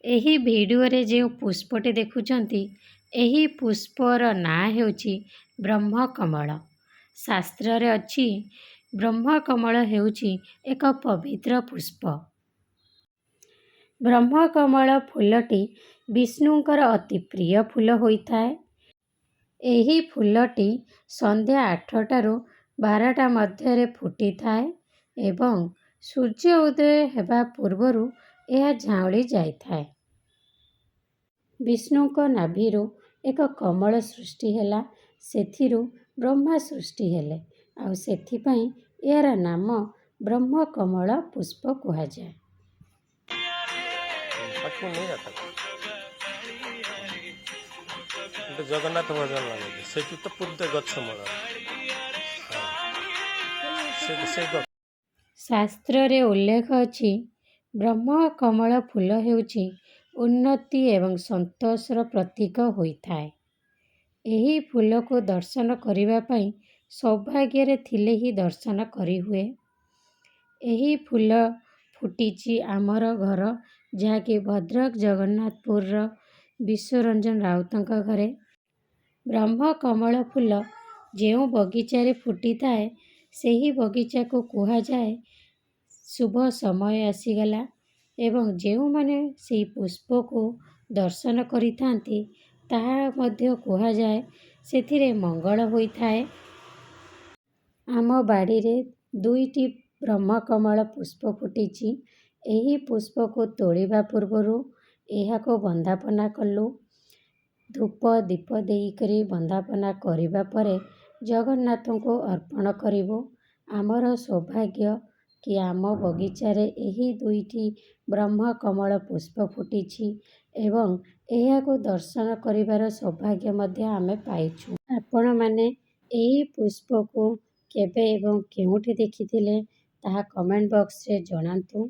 ଏହି ଭିଡ଼ିଓରେ ଯେଉଁ ପୁଷ୍ପଟି ଦେଖୁଛନ୍ତି, ଏହି ପୁଷ୍ପର ନାଁ ହେଉଛି ବ୍ରହ୍ମକମଳ। ଶାସ୍ତ୍ରରେ ଅଛି, ବ୍ରହ୍ମକମଳ ହେଉଛି ଏକ ପବିତ୍ର ପୁଷ୍ପ। ବ୍ରହ୍ମକମଳ ଫୁଲଟି ବିଷ୍ଣୁଙ୍କର ଅତି ପ୍ରିୟ ଫୁଲ ହୋଇଥାଏ। ଏହି ଫୁଲଟି ସନ୍ଧ୍ୟା 8ଟାରୁ 12ଟା ମଧ୍ୟରେ ଫୁଟିଥାଏ ଏବଂ ସୂର୍ଯ୍ୟ ଉଦୟ ହେବା ପୂର୍ବରୁ ଏହା ଝାଉଁଳି ଯାଇଥାଏ। ବିଷ୍ଣୁଙ୍କ ନାଭିରୁ ଏକ କମଳ ସୃଷ୍ଟି ହେଲା, ସେଥିରୁ ବ୍ରହ୍ମା ସୃଷ୍ଟି ହେଲେ, ଆଉ ସେଥିପାଇଁ ଏହାର ନାମ ବ୍ରହ୍ମକମଳ ପୁଷ୍ପ କୁହାଯାଏ। ଜଗନ୍ନାଥ ଭଜନ ଲାଗୁଛି ସେଠି ତ ପୂର୍ତ୍ତେ ଗଛ ମୂଳ। ଶାସ୍ତ୍ରରେ ଉଲ୍ଲେଖ ଅଛି, ବ୍ରହ୍ମକମଳ ଫୁଲ ହେଉଛି ଉନ୍ନତି ଏବଂ ସନ୍ତୋଷର ପ୍ରତୀକ ହୋଇଥାଏ। ଏହି ଫୁଲକୁ ଦର୍ଶନ କରିବା ପାଇଁ ସୌଭାଗ୍ୟରେ ଥିଲେ ହିଁ ଦର୍ଶନ କରିହୁଏ। ଏହି ଫୁଲ ଫୁଟିଛି ଆମର ଘର, ଯାହାକି ଭଦ୍ରକ ଜଗନ୍ନାଥପୁରର ବିଶ୍ୱରଞ୍ଜନ ରାଉତଙ୍କ ଘରେ। ବ୍ରହ୍ମକମଳ ଫୁଲ ଯେଉଁ ବଗିଚାରେ ଫୁଟିଥାଏ, ସେହି ବଗିଚାକୁ କୁହାଯାଏ ଶୁଭ ସମୟ ଆସିଗଲା ଏବଂ ଯେଉଁମାନେ ସେହି ପୁଷ୍ପକୁ ଦର୍ଶନ କରିଥାନ୍ତି, ତାହା ମଧ୍ୟ କୁହାଯାଏ ସେଥିରେ ମଙ୍ଗଳ ହୋଇଥାଏ। ଆମ ବାଡ଼ିରେ 2ଟି ବ୍ରହ୍ମକମଳ ପୁଷ୍ପ ଫୁଟିଛି। ଏହି ପୁଷ୍ପକୁ ତୋଳିବା ପୂର୍ବରୁ ଏହାକୁ ବନ୍ଦାପନା କଲୁ। ଧୂପ ଦୀପ ଦେଇକରି ବନ୍ଦାପନା କରିବା ପରେ ଜଗନ୍ନାଥଙ୍କୁ ଅର୍ପଣ କରିବୁ। ଆମର ସୌଭାଗ୍ୟ କି ଆମ ବଗିଚାରେ ଏହି 2ଟି ବ୍ରହ୍ମକମଳ ପୁଷ୍ପ ଫୁଟିଛି ଏବଂ ଏହାକୁ ଦର୍ଶନ କରିବାର ସୌଭାଗ୍ୟ ମଧ୍ୟ ଆମେ ପାଇଛୁ। ଆପଣମାନେ ଏହି ପୁଷ୍ପକୁ କେବେ ଏବଂ କେଉଁଠି ଦେଖିଥିଲେ, ତାହା କମେଣ୍ଟ ବକ୍ସରେ ଜଣାନ୍ତୁ।